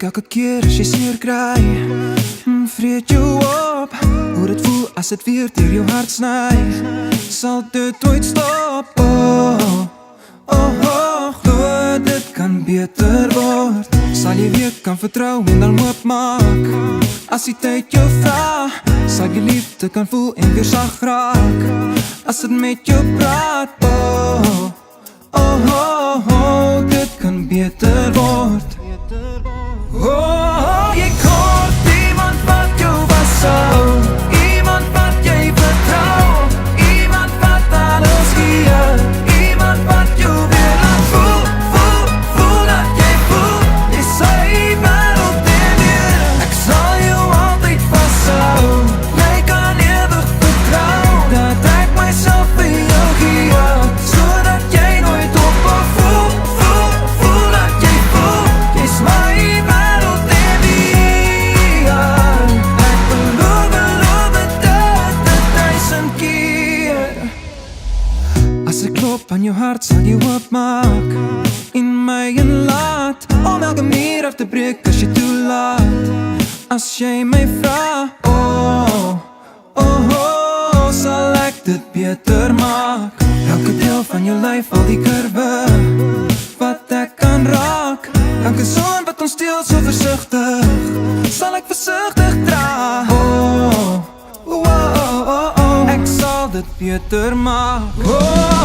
Kyk elke keer as jy seer kry, vreet jou op. Hoe dit voel as dit weer deur jou hart sny, sal dit ooit stop. Glo dit kan beter word, sal jy weer kan vertrou en dan hoop maak. As die tyd jou vra, sal jy liefde kan voel en weer sag raak. As dit met jou praat, dit kan beter word. Jy kort iemand wat jou vashou, iemand wat jy vertrou, iemand wat alles gee, iemand wat jou weer laat voel dat jy voel, jy sy wêreld en weer. Ek sal jou altyd vashou, jy kan ewig vertrou, dat ek myself vir jou gee, sodat jy nooit ophou voel dat jy voel, jy's my wêreld en weer. Ek beloof dit 1000 keer. As ek klop aan jou hart, sal jy oopmaak en my inlaat, om elke muur af te breek as jy toelaat. As jy my vra, sal ek dit beter maak. Elke deel van jou lyf, al die kurwe wat ek kan raak. Elke son wat ons deel so versigtig, sal ek versigtig dra. Ek sal dit beter maak.